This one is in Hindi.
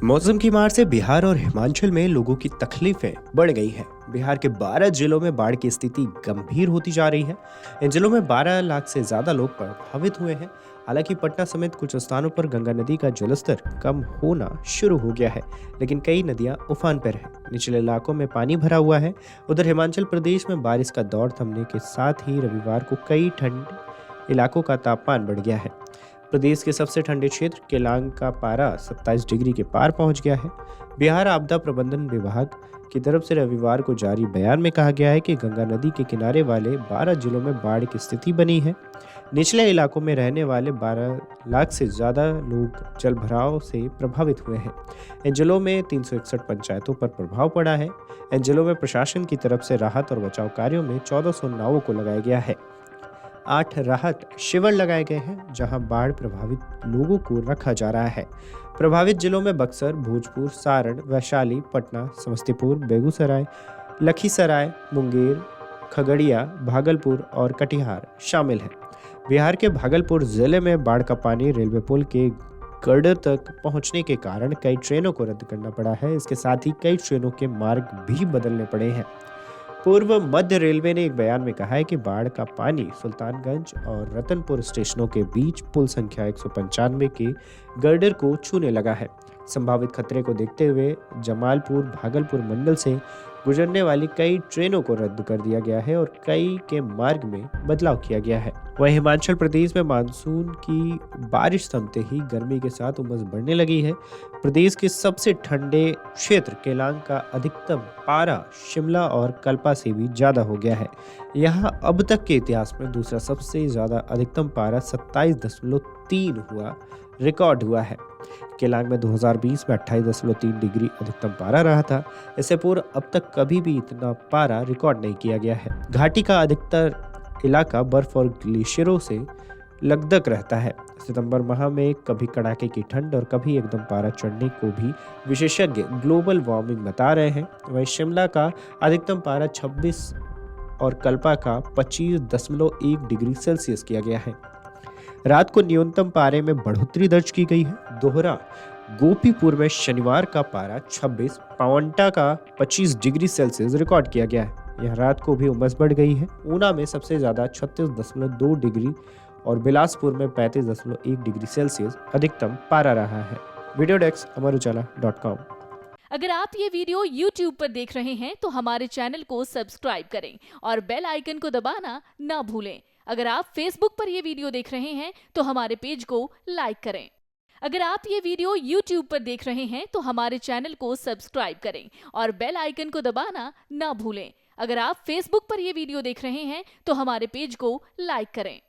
मौसम की मार से बिहार और हिमाचल में लोगों की तकलीफें बढ़ गई हैं। बिहार के 12 जिलों में बाढ़ की स्थिति गंभीर होती जा रही है। इन जिलों में 12 लाख से ज्यादा लोग प्रभावित हुए हैं। हालांकि पटना समेत कुछ स्थानों पर गंगा नदी का जलस्तर कम होना शुरू हो गया है, लेकिन कई नदियां उफान पर हैं। निचले इलाकों में पानी भरा हुआ है। उधर हिमाचल प्रदेश में बारिश का दौर थमने के साथ ही रविवार को कई ठंड इलाकों का तापमान बढ़ गया है। प्रदेश के सबसे ठंडे क्षेत्र केलांग का पारा 27 डिग्री के पार पहुंच गया है। बिहार आपदा प्रबंधन विभाग की तरफ से रविवार को जारी बयान में कहा गया है कि गंगा नदी के किनारे वाले 12 जिलों में बाढ़ की स्थिति बनी है। निचले इलाकों में रहने वाले 12 लाख से ज़्यादा लोग जलभराव से प्रभावित हुए हैं। इन जिलों में 361 पंचायतों पर प्रभाव पड़ा है। इन जिलों में प्रशासन की तरफ से राहत और बचाव कार्यों में 1400 नावों को लगाया गया है। 8 राहत शिविर लगाए गए हैं, जहां बाढ़ प्रभावित लोगों को रखा जा रहा है। प्रभावित जिलों में बक्सर, भोजपुर, सारण, वैशाली, पटना, समस्तीपुर, बेगूसराय, लखीसराय, मुंगेर, खगड़िया, भागलपुर और कटिहार शामिल हैं। बिहार के भागलपुर जिले में बाढ़ का पानी रेलवे पुल के गर्डर तक पहुंचने के कारण कई ट्रेनों को रद्द करना पड़ा है। इसके साथ ही कई ट्रेनों के मार्ग भी बदलने पड़े हैं। पूर्व मध्य रेलवे ने एक बयान में कहा है कि बाढ़ का पानी सुल्तानगंज और रतनपुर स्टेशनों के बीच पुल संख्या 195 के गर्डर को छूने लगा है। संभावित खतरे को देखते हुए जमालपुर भागलपुर मंडल से गुजरने वाली कई ट्रेनों को रद्द कर दिया गया है और कई के मार्ग में बदलाव किया गया है। वहीं हिमाचल प्रदेश में मानसून की बारिश थमते ही गर्मी के साथ उमस बढ़ने लगी है। प्रदेश के सबसे ठंडे क्षेत्र केलांग का अधिकतम पारा शिमला और कल्पा से भी ज्यादा हो गया है। यहां अब तक के इतिहास में दूसरा सबसे ज्यादा अधिकतम पारा 27.3 रिकॉर्ड हुआ है। केलांग में 2020 में 28.3 डिग्री अधिकतम पारा रहा था। इससे पूर्व अब तक कभी भी इतना पारा रिकॉर्ड नहीं किया गया है। घाटी का अधिकतर इलाका बर्फ और ग्लेशियरों से लकदक रहता है। सितंबर माह में कभी कड़ाके की ठंड और कभी एकदम पारा चढ़ने को भी विशेषज्ञ ग्लोबल वार्मिंग बता रहे हैं। वहीं शिमला का अधिकतम पारा 26 और कल्पा का 25.1 डिग्री सेल्सियस किया गया है। रात को न्यूनतम पारे में बढ़ोतरी दर्ज की गई है। दोहरा गोपीपुर में शनिवार का पारा 26, पावंटा का 25 डिग्री सेल्सियस रिकॉर्ड किया गया है। यह रात को भी उमस बढ़ गई है। ऊना में सबसे ज्यादा 36.2 डिग्री और बिलासपुर में 35.1 डिग्री सेल्सियस अधिकतम पारा रहा है। वीडियो डेस्क अमरुजाला.com। अगर आप ये वीडियो YouTube पर देख रहे हैं तो हमारे चैनल को सब्सक्राइब करें और बेल आइकन को दबाना ना भूलें। अगर आप Facebook पर ये वीडियो देख रहे हैं तो हमारे पेज को लाइक करें। अगर आप ये वीडियो YouTube पर देख रहे हैं तो हमारे चैनल को सब्सक्राइब करें और बेल आइकन को दबाना ना भूलें। अगर आप Facebook पर ये वीडियो देख रहे हैं तो हमारे पेज को लाइक करें।